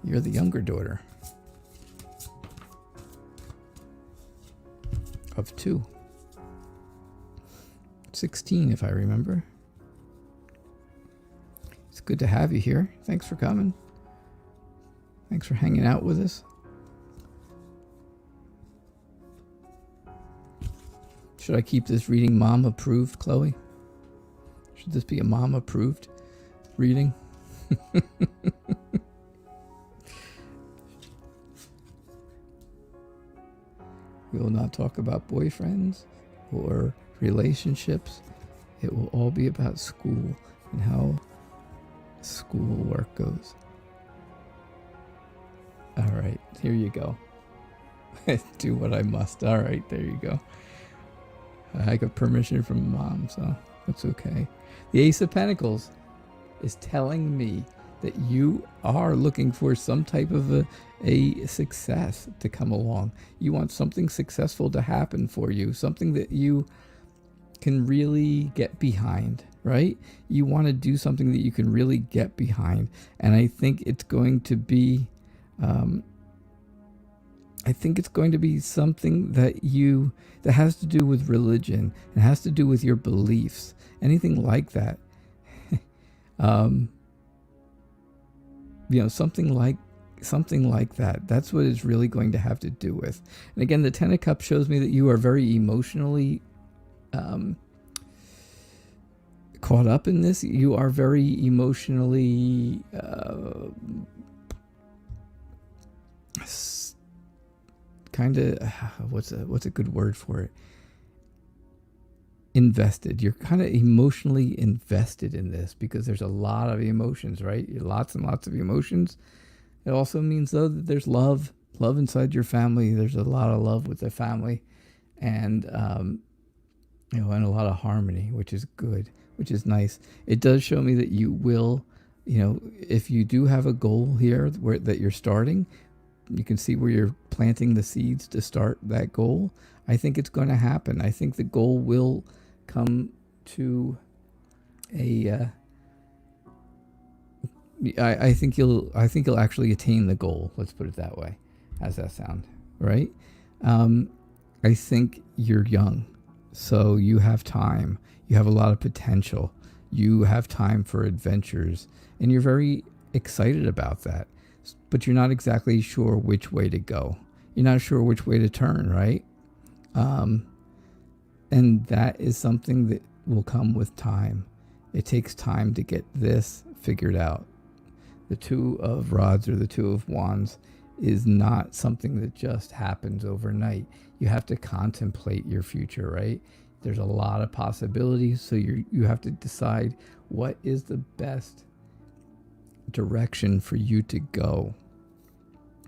You're the younger daughter of 2. 16, if I remember. It's good to have you here. Thanks for coming. Thanks for hanging out with us. Should I keep this reading mom approved, Chloe? Should this be a mom approved reading? We will not talk about boyfriends or relationships. It will all be about school and how school work goes. All right, here you go. Do what I must. All right, there you go. I got permission from mom, so that's okay. The Ace of Pentacles is telling me that you are looking for some type of a success to come along. You want something successful to happen for you, something that you can really get behind, right? You want to do something that you can really get behind. And I think it's going to be something that has to do with religion. It has to do with your beliefs, anything like that. Something like that. That's what it's really going to have to do with. And again, the 10 of Cups shows me that you are very emotionally caught up in this. You are very emotionally kind of what's a good word for it? Invested. You're kind of emotionally invested in this because there's a lot of emotions, right? Lots and lots of emotions. It also means, though, that there's love inside your family. There's a lot of love with the family, and and a lot of harmony, which is good, which is nice. It does show me that you will, if you do have a goal here that you're starting, you can see where you're planting the seeds to start that goal. I think it's going to happen. I think the goal will come to a. I think you'll actually attain the goal. Let's put it that way. How's that sound? Right? I think you're young, so you have time. You have a lot of potential. You have time for adventures, and you're very excited about that. But you're not exactly sure which way to go. You're not sure which way to turn, right? And that is something that will come with time. It takes time to get this figured out. The 2 of Rods or the 2 of Wands is not something that just happens overnight. You have to contemplate your future, right? There's a lot of possibilities, so you have to decide what is the best direction for you to go.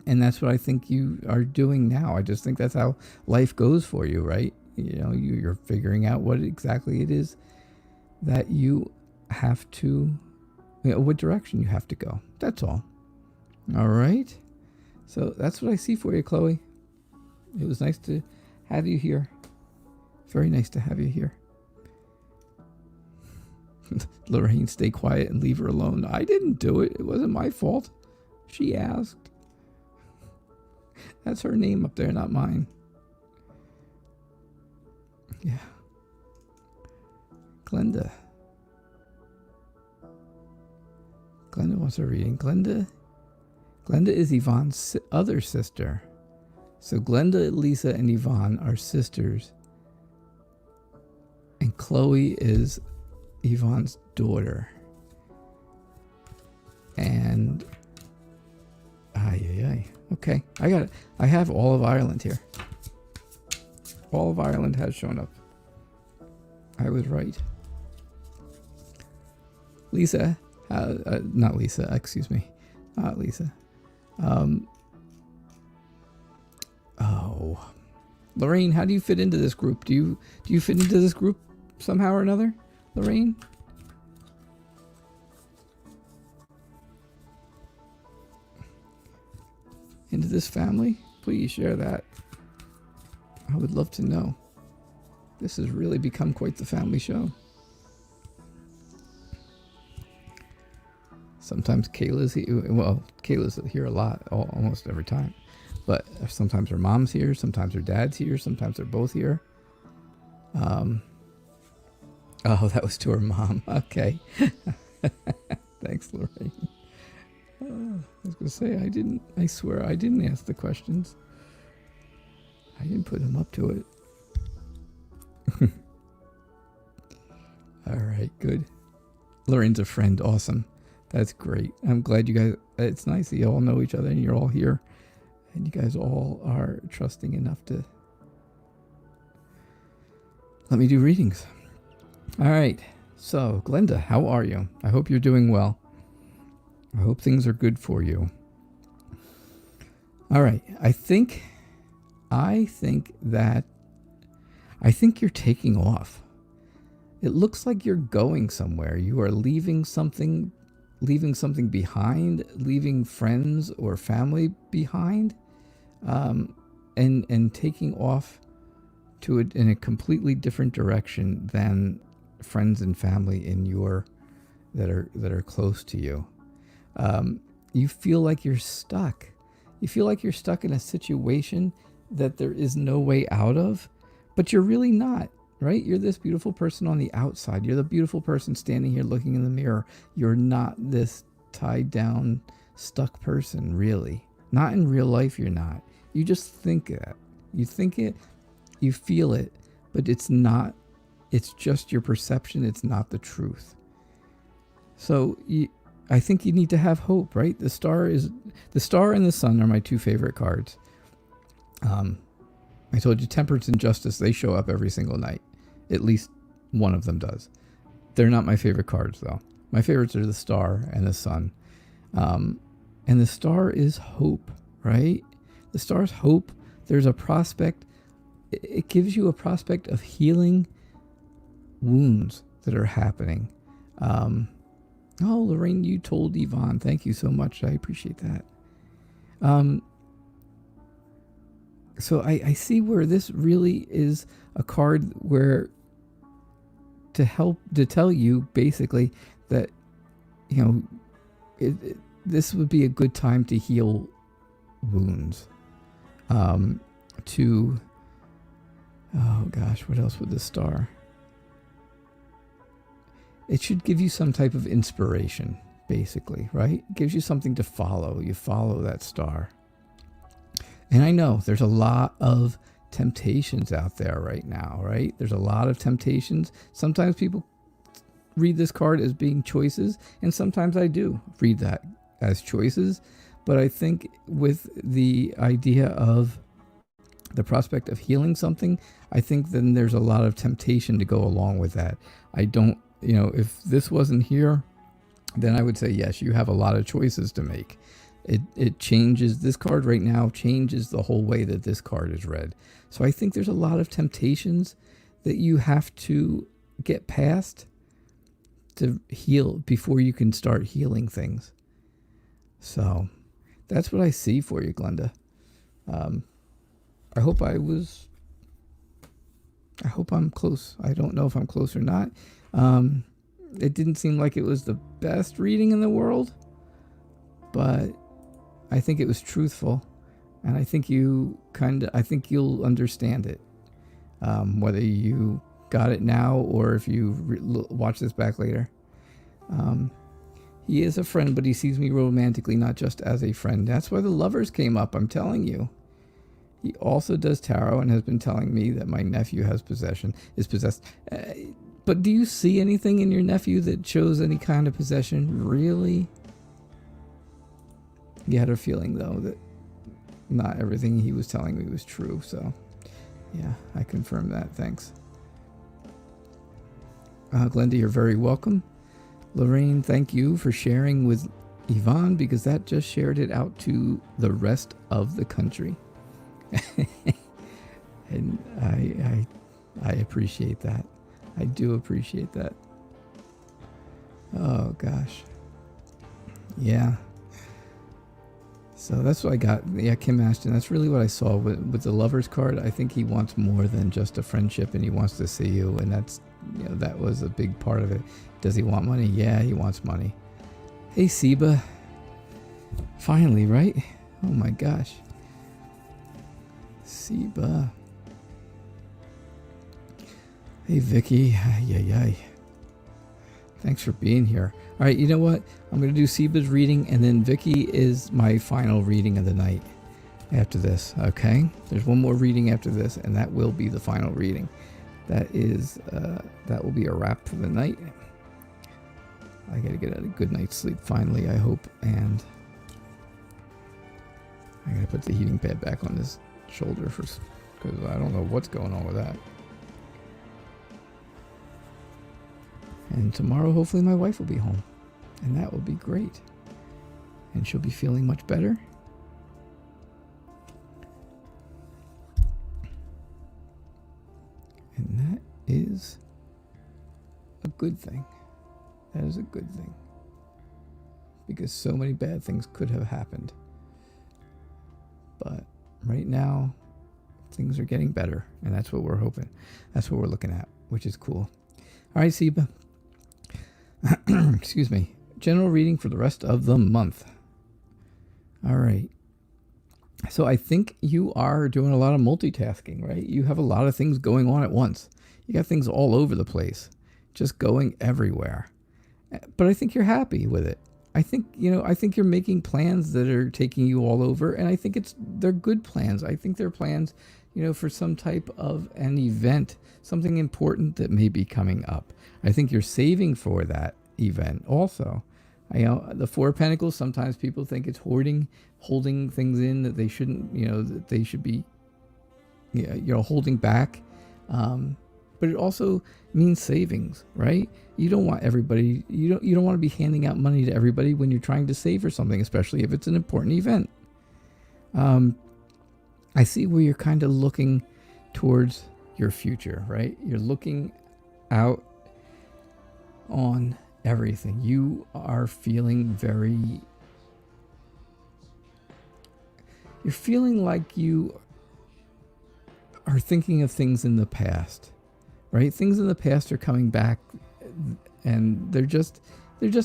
And that's what I think you are doing now. I just think that's how life goes for you, right? You're figuring out what exactly it is that you have to, what direction you have to go. That's all. All right. So that's what I see for you, Chloe. It was nice to have you here. Very nice to have you here. Lorraine, stay quiet and leave her alone. I didn't do it. It wasn't my fault. She asked. That's her name up there, not mine. Yeah. Glenda. Glenda wants a reading. Glenda is Yvonne's other sister. So Glenda, Lisa, and Yvonne are sisters. And Chloe is Yvonne's daughter. And okay, I got it. I have all of Ireland here. All of Ireland has shown up. I was right. Lisa, not Lisa, excuse me, not Lisa. Lorraine, how do you fit into this group? Do you fit into this group somehow or another, Lorraine? Into this family? Please share that. I would love to know. This has really become quite the family show. Sometimes Kayla's here. Well, Kayla's here a lot, almost every time. But sometimes her mom's here, sometimes her dad's here, sometimes they're both here. Oh, that was to her mom. Okay. Thanks, Lorraine. I was going to say, I swear I didn't ask the questions. I didn't put him up to it. All right, good. Lorraine's a friend. Awesome. That's great. I'm glad you guys, it's nice that you all know each other and you're all here. And you guys all are trusting enough to let me do readings. All right. So, Glenda, how are you? I hope you're doing well. I hope things are good for you. All right. I think you're taking off. It looks like you're going somewhere. You are leaving something behind, leaving friends or family behind, and taking off in a completely different direction than friends and family that are close to you. You feel like you're stuck. You feel like you're stuck in a situation that there is no way out of, but you're really not, right? You're this beautiful person on the outside. You're the beautiful person standing here looking in the mirror. You're not this tied down, stuck person, really. Not in real life, you're not. You just think that. You think it, you feel it, but it's not. It's just your perception. It's not the truth. So I think you need to have hope, right? The star and the sun are my two favorite cards. I told you temperance and justice, they show up every single night. At least one of them does. They're not my favorite cards, though. My favorites are the star and the sun. And the star is hope, right? The star's hope. There's a prospect. It gives you a prospect of healing wounds that are happening. Oh, Lorraine, you told Yvonne. Thank you so much. I appreciate that. So I see where this really is a card where to tell you basically that, this would be a good time to heal wounds. Oh gosh, what else with the star? It should give you some type of inspiration, basically, right? It gives you something to follow. You follow that star. And I know there's a lot of temptations out there right now, right? There's a lot of temptations. Sometimes people read this card as being choices, and sometimes I do read that as choices. But I think with the idea of the prospect of healing something, I think then there's a lot of temptation to go along with that. I don't, if this wasn't here, then I would say, yes, you have a lot of choices to make. It changes, this card right now changes the whole way that this card is read. So I think there's a lot of temptations that you have to get past to heal before you can start healing things. So that's what I see for you, Glenda. I hope I was I hope I'm close. I don't know if I'm close or not. It didn't seem like it was the best reading in the world, but I think it was truthful, and I think I think you'll understand it. Whether you got it now or if you watch this back later. He is a friend, but he sees me romantically, not just as a friend. That's why the lovers came up, I'm telling you. He also does tarot and has been telling me that my nephew is possessed. But do you see anything in your nephew that shows any kind of possession? Really? You had a feeling, though, that not everything he was telling me was true, so yeah, I confirm that. Thanks. Glenda, you're very welcome. Lorraine, thank you for sharing with Yvonne, because that just shared it out to the rest of the country. And I appreciate that. I do appreciate that. Oh gosh. Yeah. So that's what I got. Yeah, Kim Ashton. That's really what I saw with the Lover's card. I think he wants more than just a friendship, and he wants to see you, and that's, you know, that was a big part of it. Does he want money? Yeah, he wants money. Hey, Seba. Finally, right? Oh my gosh. Seba. Hey, Vicky. Yay. Thanks for being here. All right, you know what? I'm going to do Seba's reading, and then Vicky is my final reading of the night after this, okay? There's one more reading after this, and that will be the final reading. That will be a wrap for the night. I got to get a good night's sleep finally, I hope, and I got to put the heating pad back on this shoulder because I don't know what's going on with that. And tomorrow, hopefully, my wife will be home. And that will be great. And she'll be feeling much better. And that is a good thing. That is a good thing. Because so many bad things could have happened. But right now, things are getting better. And that's what we're hoping. That's what we're looking at, which is cool. All right, Seba. Excuse me. General reading for the rest of the month. All right. So I think you are doing a lot of multitasking, right? You have a lot of things going on at once. You got things all over the place, just going everywhere. But I think you're happy with it. I think you're making plans that are taking you all over, and I think they're good plans. I think they're plans, for some type of an event, something important that may be coming up. I think you're saving for that event also. The Four of Pentacles, sometimes people think it's holding things in that they shouldn't, that they should be, holding back. But it also means savings, right? You don't want everybody, you don't want to be handing out money to everybody when you're trying to save for something, especially if it's an important event. I see where you're kind of looking towards your future, right? You're looking out on everything. You are feeling you're feeling like you are thinking of things in the past, right? Things in the past are coming back, and they're just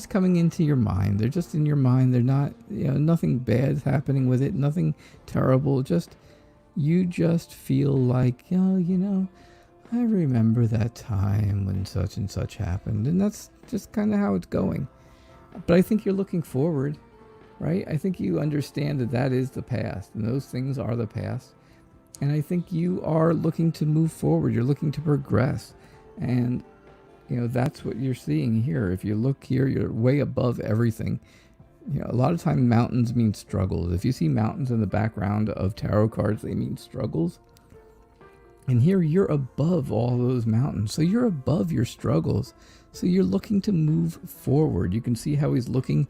coming into your mind. They're just in your mind. They're not, nothing bad happening with it, nothing terrible. You just feel like, I remember that time when such and such happened, and that's just kind of how it's going. But I think you're looking forward, right? I think you understand that is the past, and those things are the past. And I think you are looking to move forward. You're looking to progress. And, that's what you're seeing here. If you look here, you're way above everything. A lot of time mountains mean struggles. If you see mountains in the background of tarot cards, they mean struggles. And here you're above all those mountains. So you're above your struggles. So you're looking to move forward. You can see how he's looking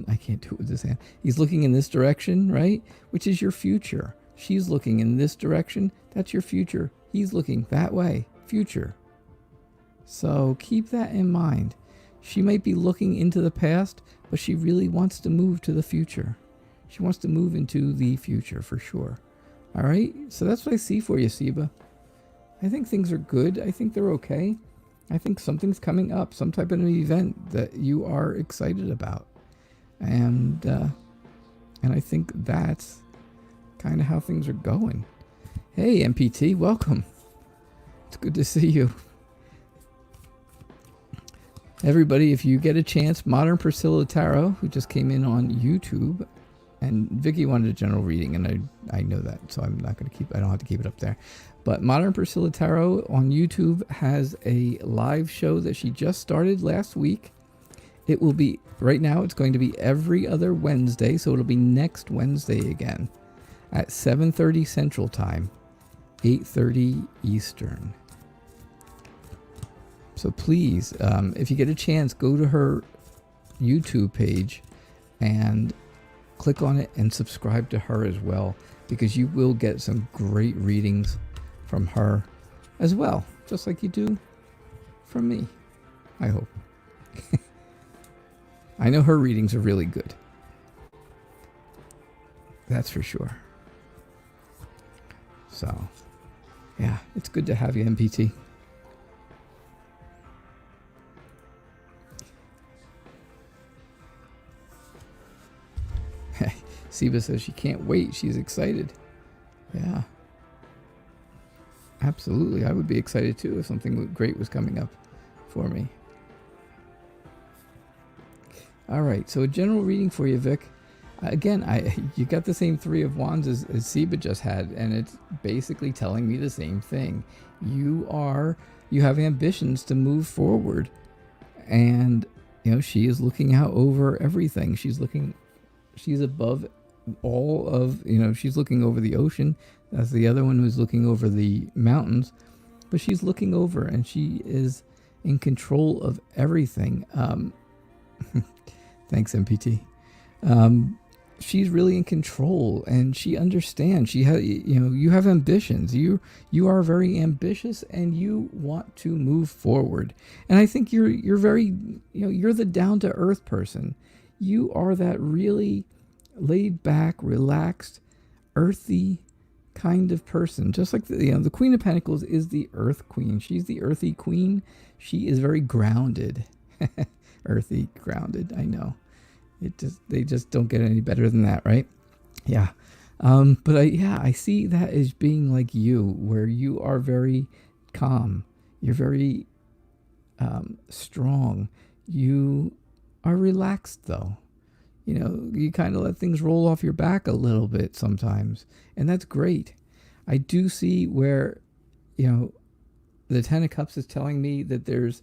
I can't do it with this hand. He's looking in this direction, right? Which is your future. She's looking in this direction. That's your future. He's looking that way. Future. So keep that in mind. She might be looking into the past, but she really wants to move to the future. She wants to move into the future for sure. All right? So that's what I see for you, Seba. I think things are good. I think they're okay. I think something's coming up, some type of an event that you are excited about. And I think that's kind of how things are going. Hey, MPT, welcome. It's good to see you. Everybody, if you get a chance, Modern Priscilla Tarot, who just came in on YouTube, and Vicky wanted a general reading, and I know that, so I'm not going to I don't have to keep it up there. But Modern Priscilla Tarot on YouTube has a live show that she just started last week. It will be, right now, it's going to be every other Wednesday, so it'll be next Wednesday again at 7:30 Central Time, 8:30 Eastern. So please, if you get a chance, go to her YouTube page and click on it and subscribe to her as well, because you will get some great readings from her as well, just like you do from me, I hope. I know her readings are really good. That's for sure. So, yeah, it's good to have you, MPT. Siba says she can't wait. She's excited. Yeah. Absolutely. I would be excited too if something great was coming up for me. All right. So a general reading for you, Vic. Again, you got the same Three of Wands as Siba just had, and it's basically telling me the same thing. You have ambitions to move forward, and she is looking out over everything. She's above all of, she's looking over the ocean. That's the other one who's looking over the mountains, but she's looking over and she is in control of everything. Thanks, MPT. She's really in control and she understands. She has, you have ambitions. You are very ambitious and you want to move forward. And I think you're very, you're the down to earth person. You are that really laid back, relaxed, earthy kind of person. Just like the Queen of Pentacles is the earth queen. She's the earthy queen. She is very grounded. Earthy, grounded. I know. They just don't get any better than that, right? Yeah. But I see that as being like you, where you are very calm. You're very strong. You are relaxed though. You kind of let things roll off your back a little bit sometimes, and that's great. I do see where, the Ten of Cups is telling me that there's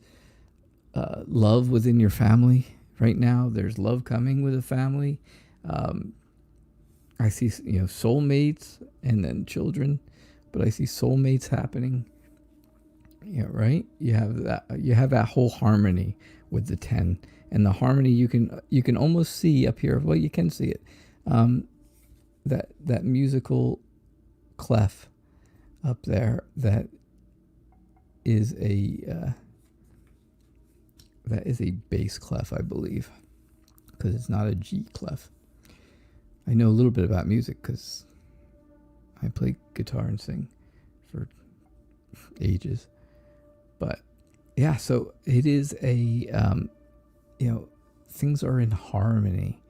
love within your family right now. There's love coming with a family. I see, soulmates and then children, but I see soulmates happening. Yeah, right. You have that whole harmony with the 10. And the harmony you can almost see up here. Well, you can see it. That musical clef up there that is a bass clef, I believe, because it's not a G clef. I know a little bit about music because I play guitar and sing for ages. But yeah, so it is a things are in harmony.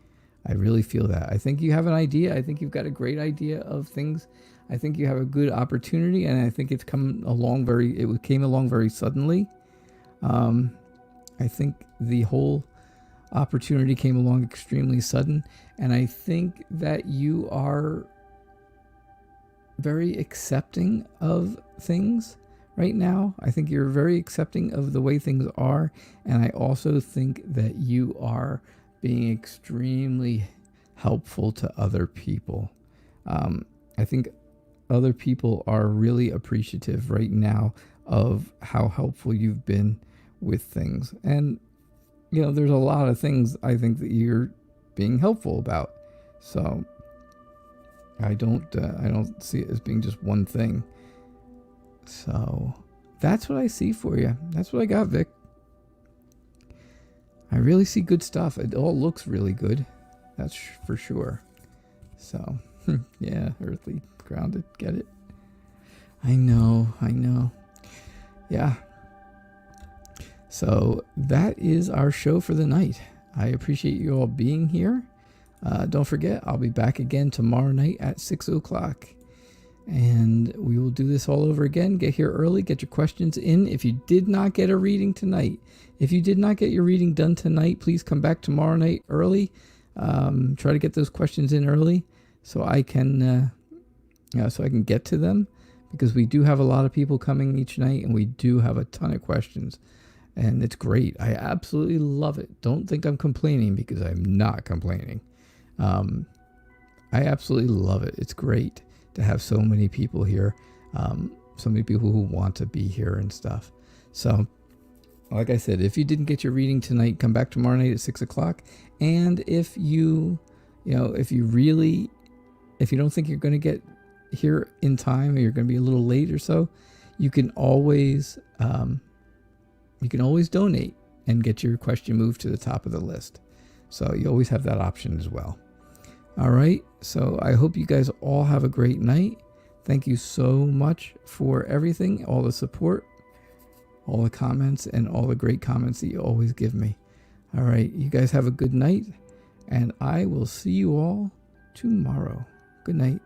I really feel that. I think you have an idea. I think you've got a great idea of things. I think you have a good opportunity, and I think it came along very suddenly. I think the whole opportunity came along extremely sudden, and I think that you are very accepting of things right now. I think you're very accepting of the way things are, and I also think that you are being extremely helpful to other people. I think other people are really appreciative right now of how helpful you've been with things. And, there's a lot of things I think that you're being helpful about. So I don't see it as being just one thing. So that's what I see for you. That's what I got, Vic. I really see good stuff. It all looks really good. That's for sure. So, yeah, earthly, grounded, get it? I know. Yeah. So that is our show for the night. I appreciate you all being here. Don't forget, I'll be back again tomorrow night at 6 o'clock. And we will do this all over again. Get here early, get your questions in. If you did not get a reading tonight, if you did not get your reading done tonight, please come back tomorrow night early. Try to get those questions in early so I can get to them, because we do have a lot of people coming each night and we do have a ton of questions. And it's great. I absolutely love it. Don't think I'm complaining, because I'm not complaining. I absolutely love it. It's great to have so many people here. So many people who want to be here and stuff. So, like I said, if you didn't get your reading tonight, come back tomorrow night at 6 o'clock. And if you don't think you're going to get here in time, or you're going to be a little late or so, you can always donate and get your question moved to the top of the list. So you always have that option as well. All right. So I hope you guys all have a great night. Thank you so much for everything, all the support, all the comments, and all the great comments that you always give me. All right. You guys have a good night, and I will see you all tomorrow. Good night.